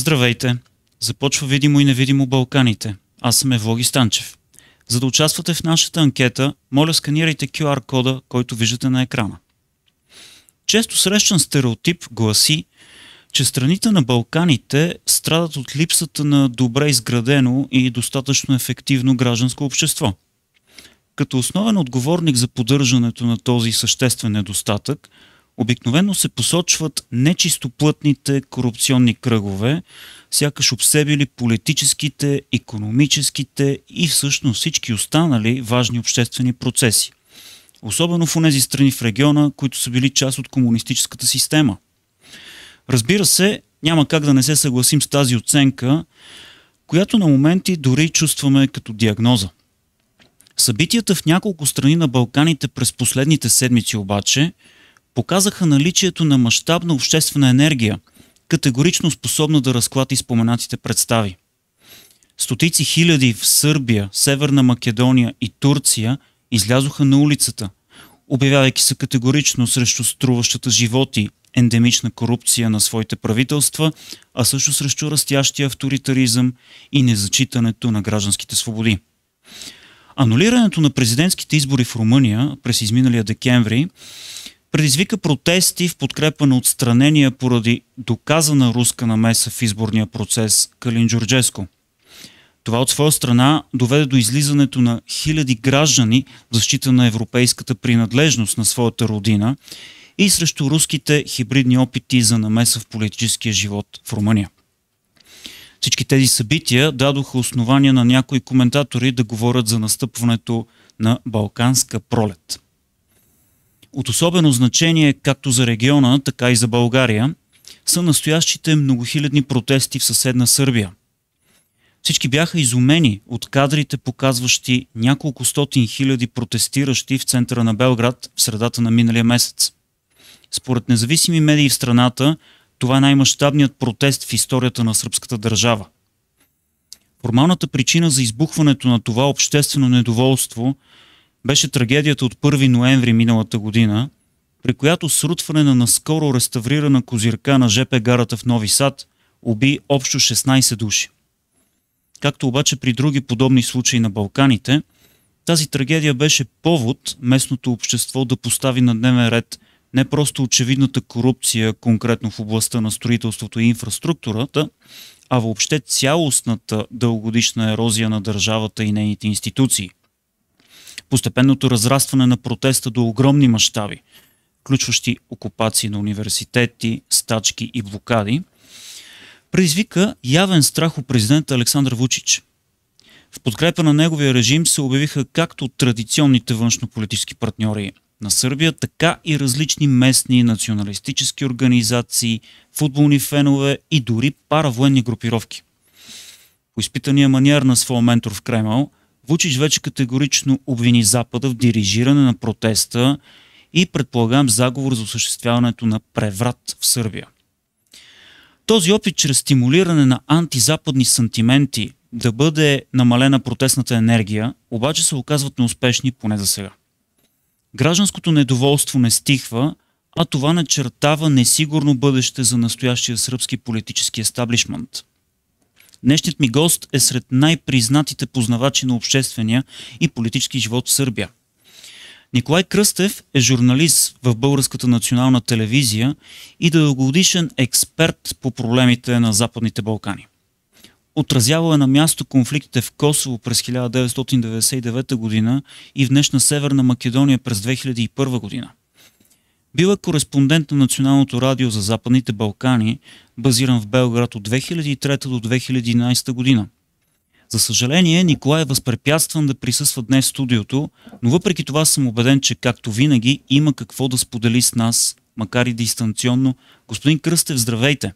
Здравейте! Започва видимо и невидимо Балканите. Аз съм Евлоги Станчев. За да участвате в нашата анкета, моля сканирайте QR кода, който виждате на екрана. Често срещан стереотип гласи, че страните на Балканите страдат от липсата на добре изградено и достатъчно ефективно гражданско общество. Като основен отговорник за поддържането на този съществен недостатък, обикновено се посочват нечистоплътните корупционни кръгове, сякаш обсебили политическите, икономическите и всъщност всички останали важни обществени процеси. Особено в онези страни в региона, които са били част от комунистическата система. Разбира се, няма как да не се съгласим с тази оценка, която на моменти дори чувстваме като диагноза. Събитията в няколко страни на Балканите през последните седмици обаче показаха наличието на мащабна обществена енергия, категорично способна да разклати споменатите представи. Стотици хиляди в Сърбия, Северна Македония и Турция излязоха на улицата, обявявайки се категорично срещу струващата животи ендемична корупция на своите правителства, а също срещу растящия авторитаризъм и незачитането на гражданските свободи. Анулирането на президентските избори в Румъния през изминалия декември предизвика протести в подкрепа на отстранения поради доказана руска намеса в изборния процес Калин Джорджеско. Това от своя страна доведе до излизането на хиляди граждани в защита на европейската принадлежност на своята родина и срещу руските хибридни опити за намеса в политическия живот в Румъния. Всички тези събития дадоха основания на някои коментатори да говорят за настъпването на Балканска пролет. От особено значение както за региона, така и за България са настоящите многохилядни протести в съседна Сърбия. Всички бяха изумени от кадрите, показващи няколко стотин хиляди протестиращи в центъра на Белград в средата на миналия месец. Според независими медии в страната, това е най-мащабният протест в историята на сръбската държава. Формалната причина за избухването на това обществено недоволство беше трагедията от 1 ноември миналата година, при която срутване на наскоро реставрирана козирка на ЖП гарата в Нови Сад уби общо 16 души. Както обаче при други подобни случаи на Балканите, тази трагедия беше повод местното общество да постави на дневен ред не просто очевидната корупция, конкретно в областта на строителството и инфраструктурата, а въобще цялостната дългогодишна ерозия на държавата и нейните институции. Постепенното разрастване на протеста до огромни мащаби, включващи окупации на университети, стачки и блокади, предизвика явен страх у президента Александър Вучич. В подкрепа на неговия режим се обявиха както традиционните външнополитически партньори на Сърбия, така и различни местни националистически организации, футболни фенове и дори паравоенни групировки. По изпитания маниер на своя ментор в Кремъл, Вучич вече категорично обвини Запада в дирижиране на протеста и предполагам заговор за осъществяването на преврат в Сърбия. Този опит чрез стимулиране на антизападни сантименти да бъде намалена протестната енергия, обаче се оказват неуспешни поне за сега. Гражданското недоволство не стихва, а това начертава несигурно бъдеще за настоящия сръбски политически естаблишмент. Днешният ми гост е сред най-признатите познавачи на обществения и политически живот в Сърбия. Николай Кръстев е журналист в Българската национална телевизия и дългогодишен експерт по проблемите на Западните Балкани. Отразявал е на място конфликтите в Косово през 1999 година и в днешна Северна Македония през 2001 година. Бил е кореспондент на Националното радио за Западните Балкани, базиран в Белград от 2003 до 2011 година. За съжаление, Николай е възпрепятстван да присъства днес в студиото, но въпреки това съм убеден, че както винаги има какво да сподели с нас, макар и дистанционно. Господин Кръстев, здравейте!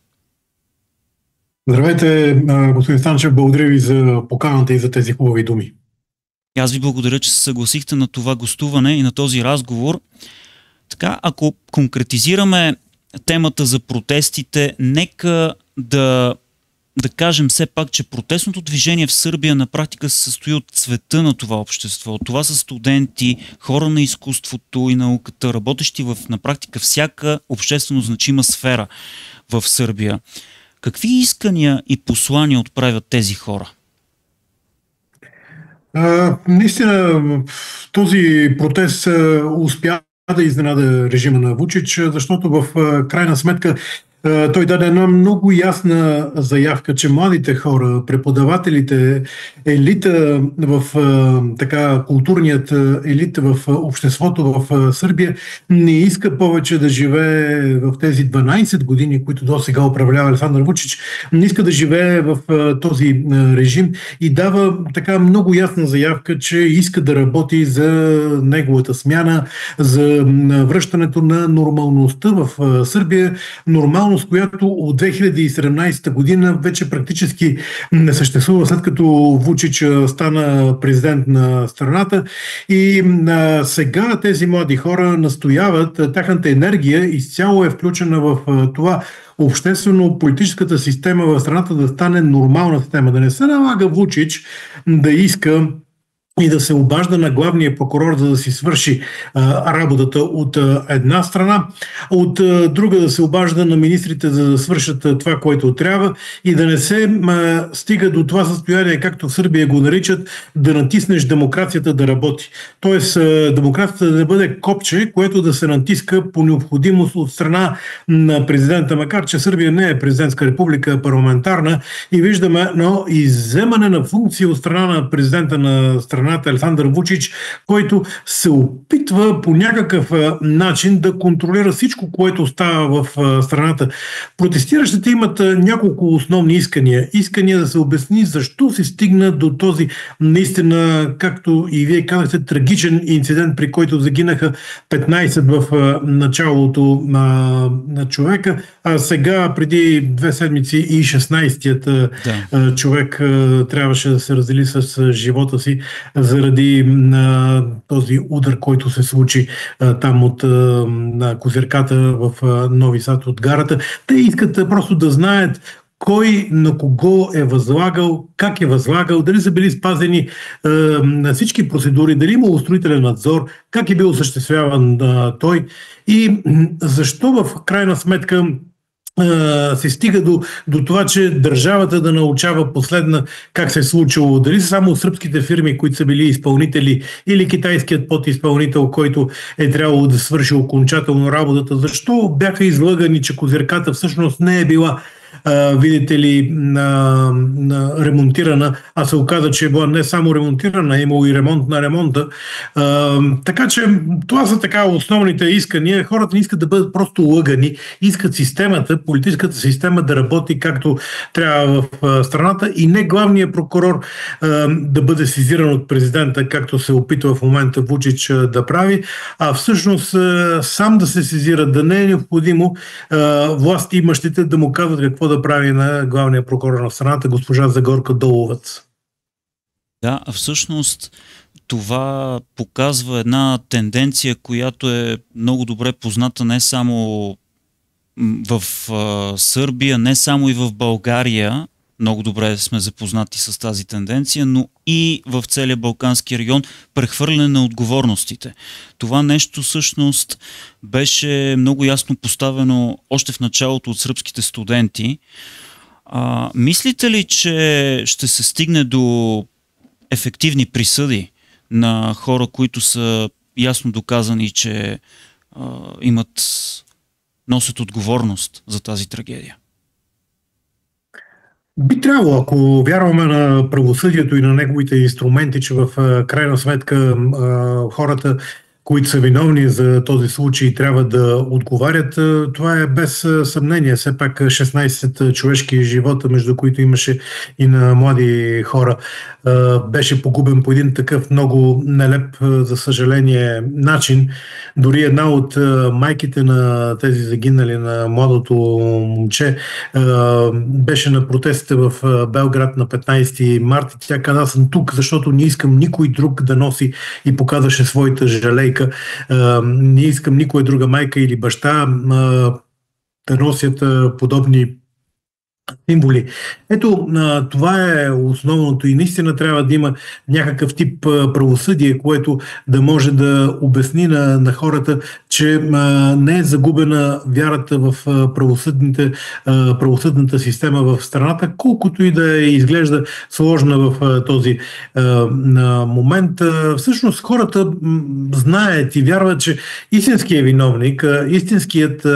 Здравейте, господин Станчев, благодаря ви за поканата и за тези хубави думи. Аз ви благодаря, че се съгласихте на това гостуване и на този разговор. Така, ако конкретизираме темата за протестите, нека да кажем все пак, че протестното движение в Сърбия на практика се състои от цвета на това общество. Това са студенти, хора на изкуството и науката, работещи в на практика всяка обществено значима сфера в Сърбия. Какви искания и послания отправят тези хора? Наистина, този протест успя да изненада режима на Вучич, защото в крайна сметка той даде една много ясна заявка, че младите хора, преподавателите, елита в така културният елит в обществото в Сърбия не иска повече да живее в тези 12 години, които до сега управлява Александър Вучич, не иска да живее в този режим и дава така много ясна заявка, че иска да работи за неговата смяна, за връщането на нормалността в Сърбия, нормалност, която от 2017 година вече практически не съществува, след като Вучич стана президент на страната. И сега тези млади хора настояват, тяхната енергия изцяло е включена в това обществено-политическата система в страната да стане нормална система, да не се налага Вучич да иска и да се обажда на главния прокурор, за да си свърши работата от една страна, от друга да се обажда на министрите, за да свършат това, което трябва и да не се стига до това състояние, както в Сърбия го наричат, да натиснеш демокрацията да работи. Тоест демокрацията да не бъде копче, което да се натиска по необходимост от страна на президента, макар че Сърбия не е президентска република, а парламентарна и виждаме но изземане на функции от страна на президента на страната Александър Вучич, който се опитва по някакъв начин да контролира всичко, което става в страната. Протестиращите имат няколко основни искания. Искания да се обясни защо се стигна до този наистина, както и вие казахте, трагичен инцидент, при който загинаха 15 в началото на човека, а сега преди 2 седмици и 16-тият човек трябваше да се раздели с живота си заради този удар, който се случи там от козирката в Нови Сад от гарата. Те искат просто да знаят кой на кого е възлагал, как е възлагал, дали са били спазени на всички процедури, дали има устроителен надзор, как е бил осъществяван той и защо в крайна сметка се стига до това, че държавата да научава последна как се е случило. Дали са само сръбските фирми, които са били изпълнители, или китайският подизпълнител, който е трябвало да свърши окончателно работата. Защо бяха излъгани, че козирката всъщност не е била видите ли, ремонтирана, а се оказа, че е била не само ремонтирана, е имало и ремонт на ремонта. Така че това са така основните искания. Хората не искат да бъдат просто лъгани, искат системата, политическата система да работи както трябва в страната и не главният прокурор да бъде сезиран от президента, както се опитва в момента Вучич да прави, а всъщност сам да се сезира, да не е необходимо власти имащите да му казват какво да прави на главния прокурор на страната, госпожа Загорка Доловец. Да, а всъщност това показва една тенденция, която е много добре позната не само в Сърбия, не само и в България. Много добре сме запознати с тази тенденция, но и в целия Балкански регион прехвърляне на отговорностите. Това нещо всъщност беше много ясно поставено още в началото от сръбските студенти. Мислите ли, че ще се стигне до ефективни присъди на хора, които са ясно доказани, че носят отговорност за тази трагедия? Би трябвало, ако вярваме на правосъдието и на неговите инструменти, че в крайна сметка хората, които са виновни за този случай, трябва да отговарят. Това е без съмнение. Все пак 16 човешки живота, между които имаше и на млади хора, беше погубен по един такъв много нелеп, за съжаление, начин. Дори една от майките на тези загинали, на младото момче, беше на протестите в Белград на 15 марта. Тя каза: аз съм тук, защото не искам никой друг да носи, и показваше своята жалейка. Не искам никоя друга майка или баща да носят подобни символи. Ето, това е основното и наистина трябва да има някакъв тип правосъдие, което да може да обясни на хората, че не е загубена вярата в правосъдната система в страната, колкото и да изглежда сложна в този момент. Всъщност хората знаят и вярват, че истинският виновник, истинският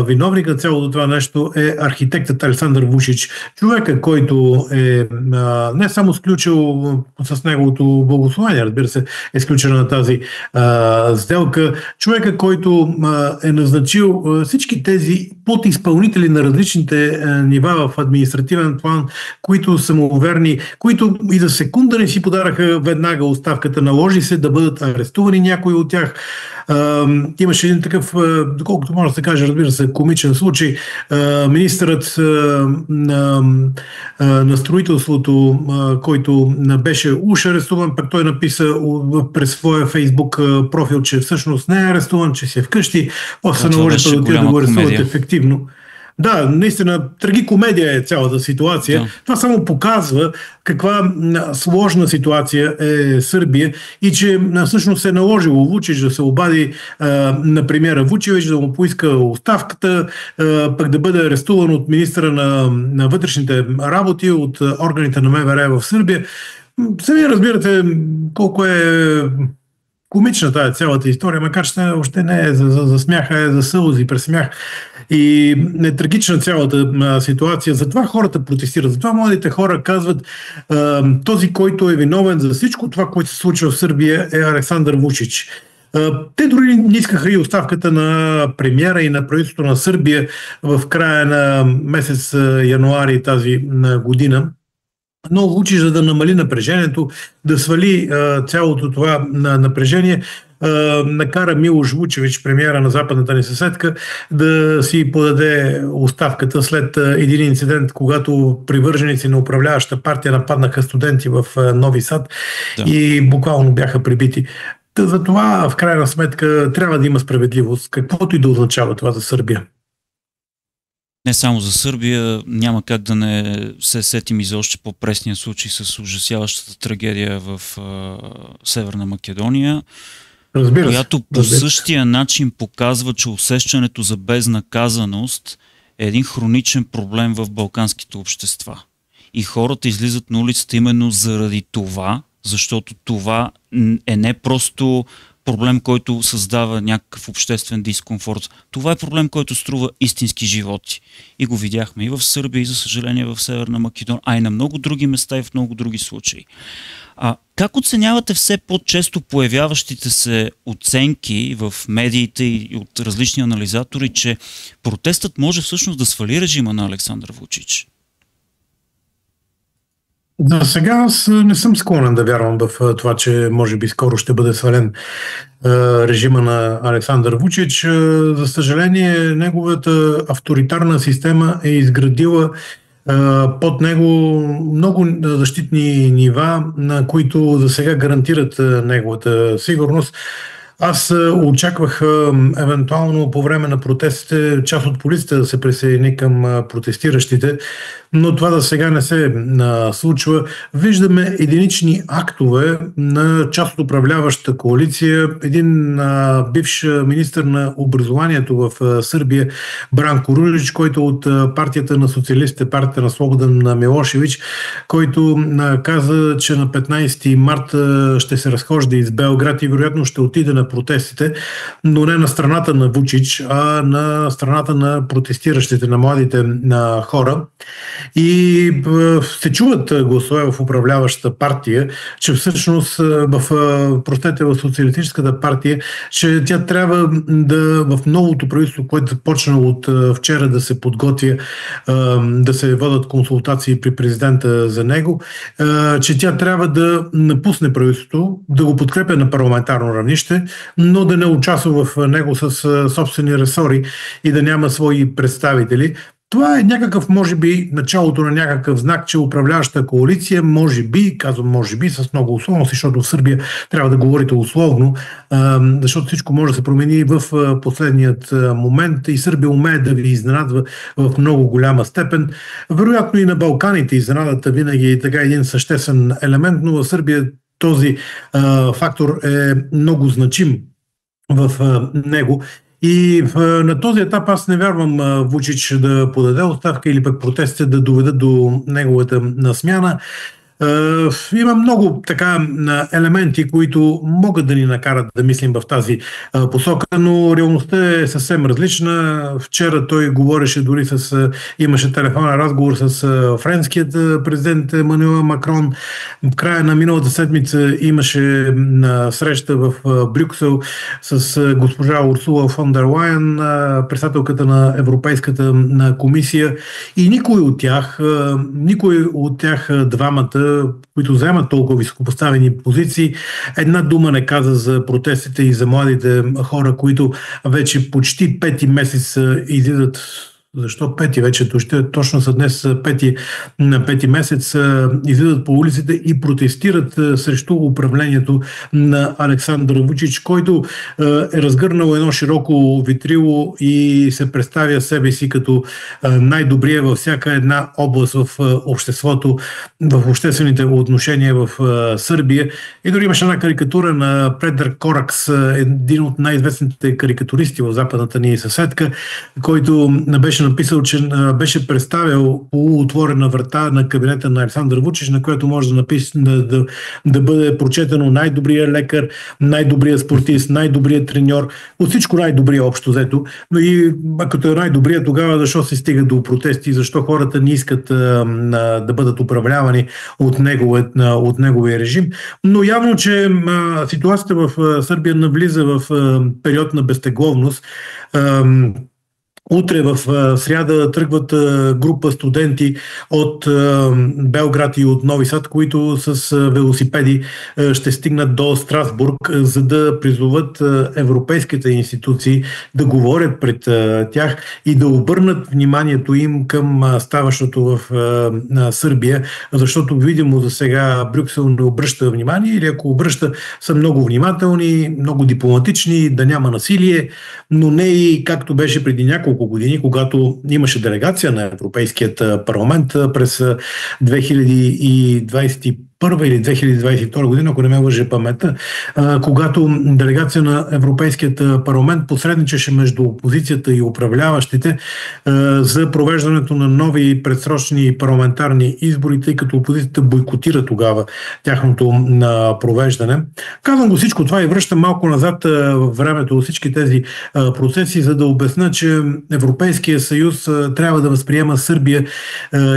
виновник на цялото това нещо е архитектът Александър Вучич. Човека, който е не само сключил с неговото благословение, разбира се, е сключена на тази сделка. Човека, който е назначил всички тези подизпълнители на различните нива в административен план, които самоуверни, които и за секунда не си подараха веднага оставката, наложи се да бъдат арестувани някои от тях. Имаше един такъв, доколкото може да се каже, разбира се, комичен случай. Министърът на строителството, който беше уж арестуван, пък той написа през своя Фейсбук профил, че всъщност не е арестуван, че си е вкъщи. После се наложи да отиде да го арестуват ефективно. Да, наистина, трагикомедия е цялата ситуация. Да. Това само показва каква сложна ситуация е Сърбия и че всъщност се е наложило Вучич да се обади на премиера Вучевич, да му поиска оставката, пък да бъде арестуван от министра на вътрешните работи, от органите на МВР в Сърбия. Сами разбирате колко е комична тая цялата история, макар че още не е за смях, а е за сълзи, пресмях. И е трагична цялата ситуация. Затова хората протестират. Затова младите хора казват, този, който е виновен за всичко това, което се случва в Сърбия, е Александър Вучич. Те дори не искаха и оставката на премиера и на правителството на Сърбия в края на месец януари тази година. Но Вучич, за да намали напрежението, да свали цялото това напрежение, накара Милош Вучевич, премиера на западната ни съседка, да си подаде оставката след един инцидент, когато привърженици на управляваща партия нападнаха студенти в Нови Сад и буквално бяха прибити. За това, в крайна сметка, трябва да има справедливост, каквото и да означава това за Сърбия. Не само за Сърбия, няма как да не се сетим и за още по-пресния случай с ужасяващата трагедия в Северна Македония, която по същия начин показва, че усещането за безнаказаност е един хроничен проблем в балканските общества. И хората излизат на улицата именно заради това, защото това е не просто проблем, който създава някакъв обществен дискомфорт. Това е проблем, който струва истински животи. И го видяхме и в Сърбия, и за съжаление в Северна Македония, а и на много други места и в много други случаи. Как оценявате все по-често появяващите се оценки в медиите и от различни анализатори, че протестът може всъщност да свали режима на Александър Вучич? За сега аз не съм склонен да вярвам в това, че може би скоро ще бъде свален режима на Александър Вучич. За съжаление, неговата авторитарна система е изградила под него много защитни нива, на които за сега гарантират неговата сигурност. Аз очаквах евентуално по време на протестите част от полицията да се присъедини към протестиращите, но това за сега не се случва. Виждаме единични актове на част от управляващата коалиция. Един бивш министър на образованието в Сърбия, Бранко Ружич, който от партията на социалистите, партията на Слободан Милошевич, който каза, че на 15 марта ще се разхожда из Белград и вероятно ще отиде на протестите, но не на страната на Вучич, а на страната на протестиращите, на младите хора. И се чуват гласове в управляващата партия, че всъщност в социалистическата партия, че тя трябва да в новото правителство, което започна от вчера да се подготвя, да се водят консултации при президента за него, че тя трябва да напусне правителството, да го подкрепя на парламентарно равнище, но да не участва в него с собствени ресори и да няма свои представители. Това е някакъв, може би, началото на някакъв знак, че управляваща коалиция, може би, казвам може би, с много условности, защото в Сърбия трябва да говорите условно, защото всичко може да се промени в последният момент и Сърбия умее да ви изненадва в много голяма степен. Вероятно и на Балканите изненадата винаги е така един съществен елемент, но в Сърбия този фактор е много значим. в него. И на този етап аз не вярвам Вучич да подаде оставка или пък протестите да доведат до неговата смяна. Има много така елементи, които могат да ни накарат да мислим в тази посока, но реалността е съвсем различна. Вчера той говореше дори имаше телефонен разговор с френският президент Емануел Макрон. В края на миналата седмица имаше среща в Брюксел с госпожа Урсула фон дер Лайен, председателката на Европейската комисия, и никой от тях двамата, които заемат толкова високопоставени позиции, една дума не каза за протестите и за младите хора, които вече почти пети месец излизат. Защо пети вече? Точно са днес пети месец, излизат по улиците и протестират срещу управлението на Александър Вучич, който е разгърнал едно широко витрило и се представя себе си като най-добрия във всяка една област в обществото, в обществените отношения в Сърбия. И дори имаше една карикатура на Предраг Коракс, един от най-известните карикатуристи в западната ни съседка, който беше написал, че беше представил полуотворена врата на кабинета на Александър Вучич, на която може да бъде прочетено най-добрия лекар, най-добрия спортист, най-добрия треньор, от всичко най-добрия общо взето. Но и като е най-добрия, тогава защо се стига до протести, защо хората не искат да бъдат управлявани от неговия режим. Но явно, че ситуацията в Сърбия навлиза в период на безтегловност. Утре в сряда тръгват група студенти от Белград и от Нови Сад, които с велосипеди ще стигнат до Страсбург, за да призоват европейските институции да говорят пред тях и да обърнат вниманието им към ставащото в Сърбия, защото видимо за сега Брюксел не обръща внимание, или ако обръща, са много внимателни, много дипломатични, да няма насилие, но не и както беше преди няколко години, когато имаше делегация на Европейският парламент през 2021 или 2022 година, ако не ме лъже паметта, когато делегация на Европейският парламент посредничеше между опозицията и управляващите за провеждането на нови предсрочни парламентарни избори, тъй като опозицията бойкотира тогава тяхното провеждане. Казвам го всичко това и връщам малко назад в времето всички тези процеси, за да обясня, че Европейския съюз трябва да възприема Сърбия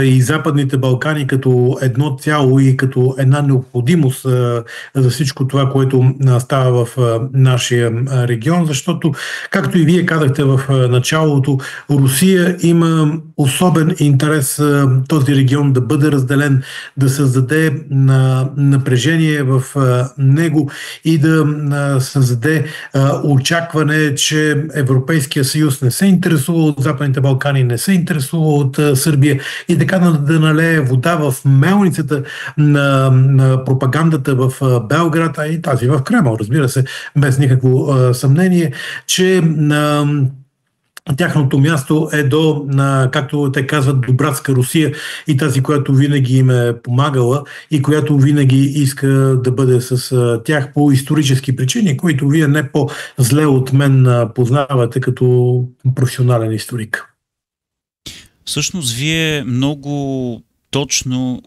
и Западните Балкани като едно цяло и като една необходимост за всичко това, което става в нашия регион, защото, както и вие казахте в началото, Русия има особен интерес този регион да бъде разделен, да създаде напрежение в него и да създаде очакване, че Европейския съюз не се интересува от Западните Балкани, не се интересува от Сърбия и така да налее вода в мелницата на пропагандата в Белград, а и тази в Кремъл, разбира се, без никакво съмнение, че тяхното място е както те казват, до братска Русия и тази, която винаги им е помагала и която винаги иска да бъде с тях по исторически причини, които вие не по-зле от мен познавате като професионален историк. Всъщност, вие много точно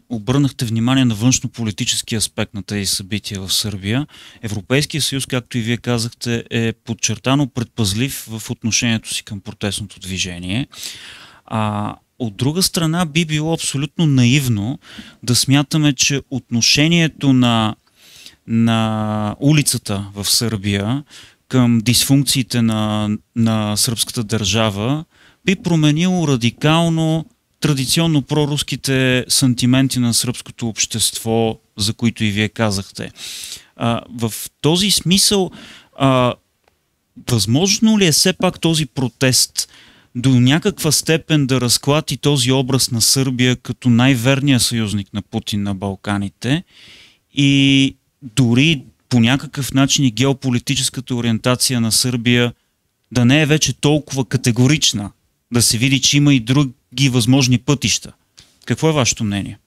обърнахте внимание на външно-политически аспект на тези събития в Сърбия. Европейския съюз, както и вие казахте, е подчертано предпазлив в отношението си към протестното движение. От друга страна, би било абсолютно наивно да смятаме, че отношението на улицата в Сърбия към дисфункциите на сръбската държава би променило радикално традиционно проруските сантименти на сръбското общество, за които и вие казахте. В този смисъл, възможно ли е все пак този протест до някаква степен да разклати този образ на Сърбия като най-верния съюзник на Путин на Балканите и дори по някакъв начин и геополитическата ориентация на Сърбия да не е вече толкова категорична, да се види, че има и други възможни пътища? Какво е вашето мнение?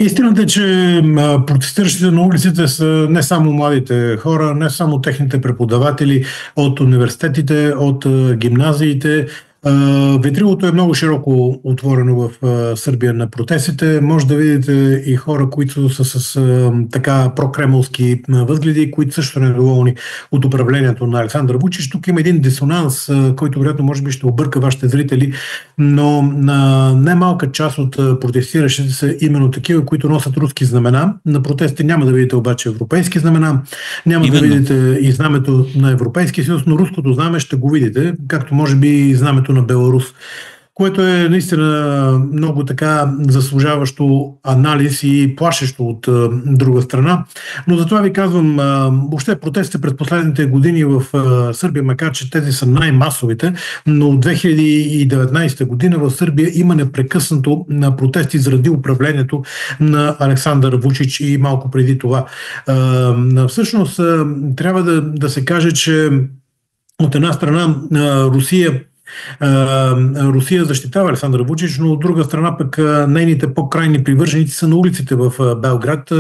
Истината е, че протестиращите на улиците са не само младите хора, не само техните преподаватели от университетите, от гимназиите. Ветрилото е много широко отворено в Сърбия на протестите. Може да видите и хора, които са с така прокремълски възгледи, които също са недоволни от управлението на Александър Вучич. Тук има един дисонанс, който вероятно може би ще обърка вашите зрители, но немалка част от протестиращите са именно такива, които носят руски знамена. На протестите няма да видите обаче европейски знамена, няма да видите и знамето на Европейския съюз, но руското знаме ще го видите, както може би и знамето на Беларус, което е наистина много така заслужаващо анализ и плашещо от друга страна. Но затова ви казвам, въобще протестите през последните години в Сърбия, макар че тези са най-масовите, но от 2019 година в Сърбия има непрекъснато протести заради управлението на Александър Вучич и малко преди това. Всъщност трябва да се каже, че от една страна Русия защитава Александър Вучич, но от друга страна пък нейните по-крайни привърженици са на улиците в Белград.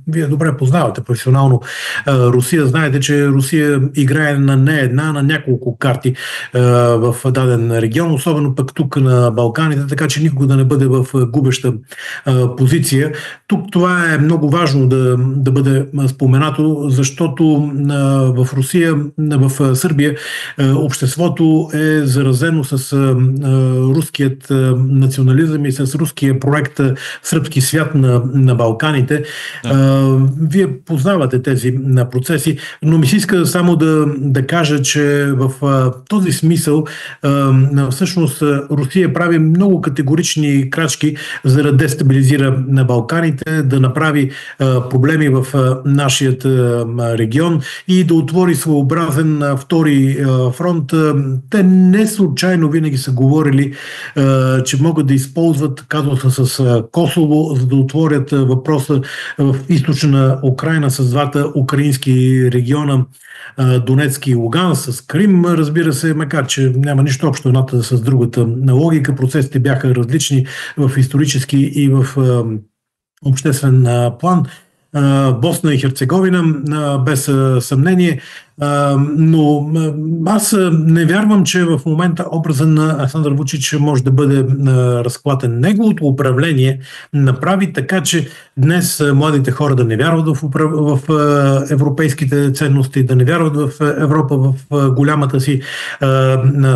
Вие добре познавате професионално Русия. Знаете, че Русия играе не една, на няколко карти в даден регион, особено пък тук на Балканите, така че никога да не бъде в губеща позиция. Тук това е много важно да бъде споменато, защото в Сърбия обществото е заразено с руският национализъм и с руския проект Сръбски свят на Балканите. Да. Вие познавате тези процеси, но ми се иска само да кажа, че в този смисъл всъщност Русия прави много категорични крачки, за да дестабилизира на Балканите, да направи проблеми в нашият регион и да отвори своеобразен втори фронт. Те не случайно винаги са говорили, че могат да използват казуса с Косово, за да отворят въпроса в източна Украйна с двата украински региона, Донецки и Луганск, с Крим, разбира се, макар че няма нищо общо едната с другата логика. Процесите бяха различни в исторически и в обществен план. Босна и Херцеговина, без съмнение. Но аз не вярвам, че в момента образът на Александър Вучич може да бъде разклатен. Неговото управление направи така, че днес младите хора да не вярват в европейските ценности, да не вярват в Европа в голямата си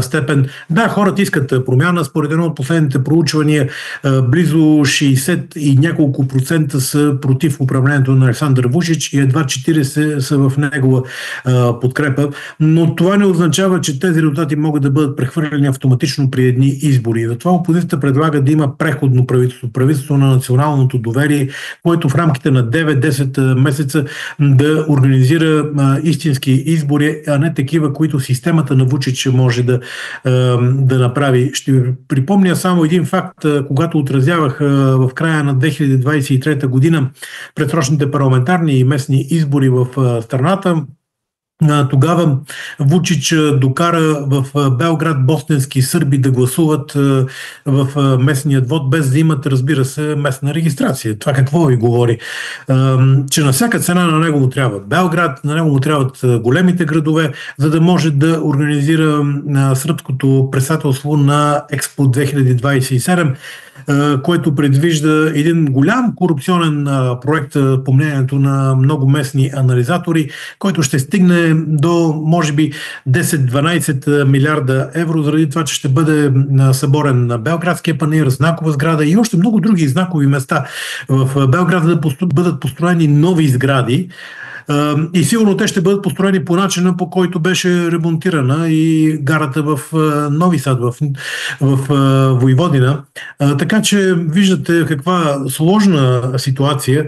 степен. Да, хората искат промяна. Според едно от последните проучвания, близо 60 и няколко процента са против управлението на Александър Вучич и едва 40 са в негова подкрепа, но това не означава, че тези резултати могат да бъдат прехвърлени автоматично при едни избори. Затова опозицията предлага да има преходно правителство на националното доверие, което в рамките на 9-10 месеца да организира истински избори, а не такива, които системата на Вучич може да направи. Ще ви припомня само един факт. Когато отразявах в края на 2023 година предсрочните парламентарни и местни избори в страната, тогава Вучич докара в Белград босненски сърби да гласуват в местният вод, без да имат, разбира се, местна регистрация. Това какво ви говори? Че на всяка цена на него му трябва Белград, на него му трябват големите градове, за да може да организира сръбското председателство на Експо 2027, което предвижда един голям корупционен проект, по мнението на много местни анализатори, който ще стигне до, може би, 10-12 милиарда евро, заради това, че ще бъде съборен на Белградския панаир, знакова сграда и още много други знакови места в Белград, да бъдат построени нови сгради. И сигурно те ще бъдат построени по начина, по който беше ремонтирана и гарата в Нови Сад, в Войводина. Така че виждате каква сложна ситуация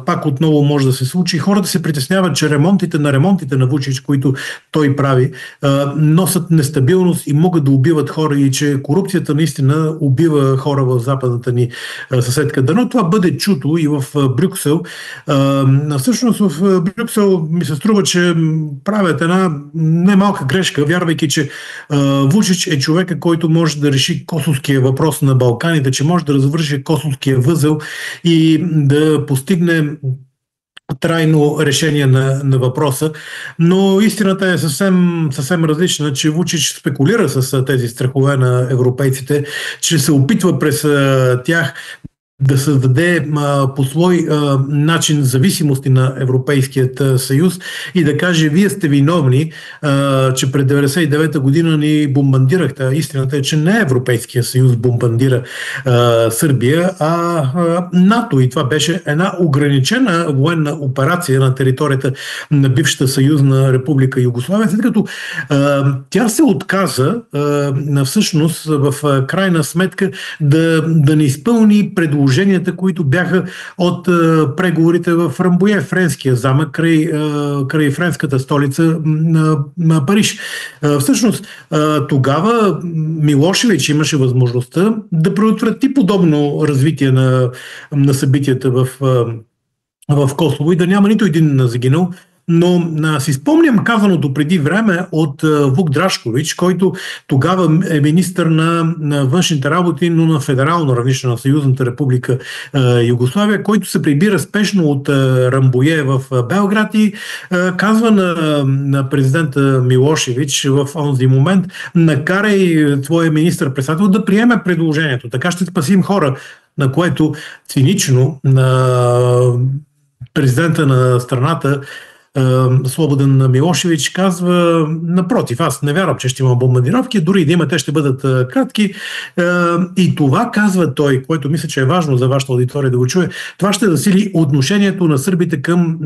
пак отново може да се случи. Хората се притесняват, че ремонтите на Вучич, които той прави, носят нестабилност и могат да убиват хора и че корупцията наистина убива хора в западната ни съседка. Дано това бъде чуто и в Брюксел. Всъщност в в Брюксел ми се струва, че правят една немалка грешка, вярвайки, че Вучич е човека, който може да реши косовския въпрос на Балканите, че може да развърши косовския възел и да постигне трайно решение на въпроса, но истината е съвсем различна, че Вучич спекулира с тези страхове на европейците, че се опитва през тях да създаде по свой начин зависимости на Европейският съюз и да каже, вие сте виновни, че пред 99-та година ни бомбардирахте. Истината е, че не Европейския съюз бомбардира Сърбия, а НАТО. И това беше една ограничена военна операция на територията на бившата съюзна република Югославия, след като тя се отказа всъщност в крайна сметка да не изпълни предложенията, които бяха от преговорите в Рамбуе, френския замък, край френската столица на Париж. Всъщност, тогава Милошевич имаше възможността да предотврати подобно развитие на събитията в Косово и да няма нито един загинал. Но си спомням казаното преди време от Вук Драшкович, който тогава е министър на външните работи, но на федерално равнище на Съюзната република Югославия, който се прибира спешно от Рамбуе в Белград и казва на президента Милошевич в онзи момент: накарай твоя министър-председател да приеме предложението, така ще спасим хора, на което цинично президента на страната Слободан Милошевич казва: напротив, аз не вярвам, че ще има бомбардировки, дори и да има, те ще бъдат кратки. И това, казва той, което мисля, че е важно за вашата аудитория да го чуе, това ще засили отношението на сърбите към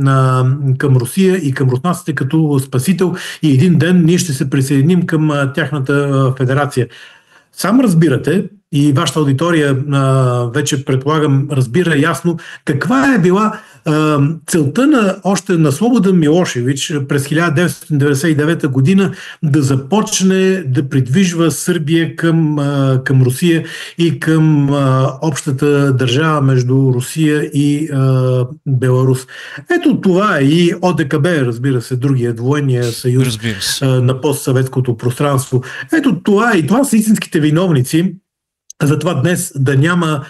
Русия и към руснаците като спасител и един ден ние ще се присъединим към тяхната федерация. Сам разбирате, и вашата аудитория вече предполагам разбира ясно, каква е била целта още на Слободан Милошевич през 1999 година да започне да придвижва Сърбия към Русия и към общата държава между Русия и Беларус. Ето това е и ОДКБ, разбира се, другият военния съюз на постсъветското пространство. Ето това и това са истинските виновници. Затова днес да няма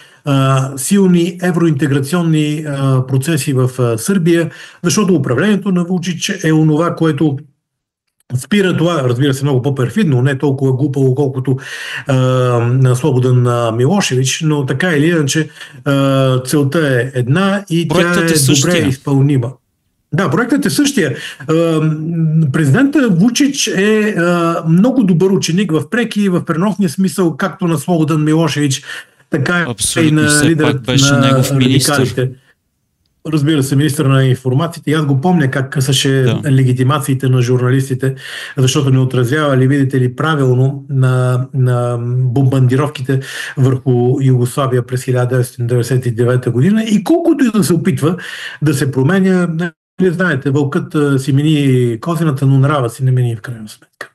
силни евроинтеграционни процеси в Сърбия, защото управлението на Вучич е онова, което спира това, разбира се, много по-перфидно, не толкова глупаво, колкото на Слободан Милошевич, но така или иначе целта е една и тя е добре изпълнима. Да, проектът е същия. Президента Вучич е много добър ученик в преки и в преносния смисъл, както на Слободан Милошевич, така и на лидерът на радикалите. Разбира се, министър на информацията. И аз го помня как късаше легитимациите на журналистите, защото не отразява ли, видите ли, правилно на бомбардировките върху Югославия през 1999 година. И колкото и да се опитва да се променя, знаете, вълкът си мини козината, но нрава си не мини в крайна сметка.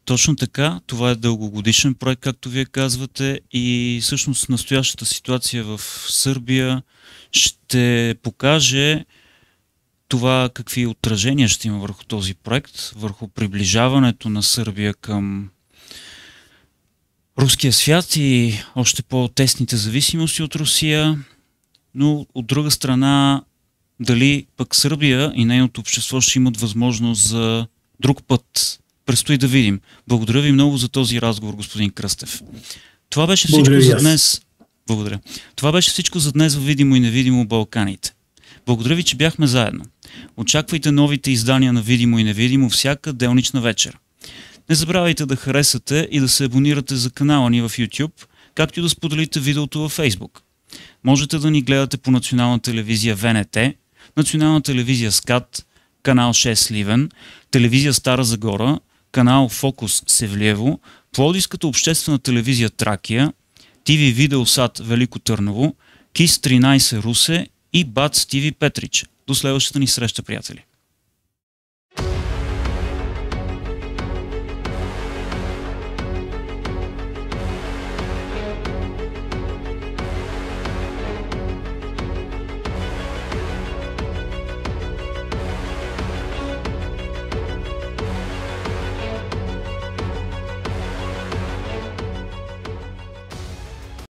Точно така. Това е дългогодишен проект, както вие казвате, и всъщност настоящата ситуация в Сърбия ще покаже това какви отражения ще има върху този проект, върху приближаването на Сърбия към руския свят и още по-тесните зависимости от Русия, но от друга страна дали пък Сърбия и нейното общество ще имат възможност за друг път. Предстои да видим. Благодаря ви много за този разговор, господин Кръстев. Това беше всичко за днес. Благодаря. Това беше всичко за днес във Видимо и невидимо Балканите. Благодаря ви, че бяхме заедно. Очаквайте новите издания на Видимо и невидимо всяка делнична вечер. Не забравяйте да харесате и да се абонирате за канала ни в YouTube, както и да споделите видеото във Facebook. Можете да ни гледате по национална телевизия ВНТ, национална телевизия СКАТ, канал 6 Сливен, телевизия Стара Загора, канал Фокус Севлиево, Пловдивската обществена телевизия Тракия, ТВ Видеосат Велико Търново, КИС 13 Русе и БАЦ ТВ Петрич. До следващата ни среща, приятели!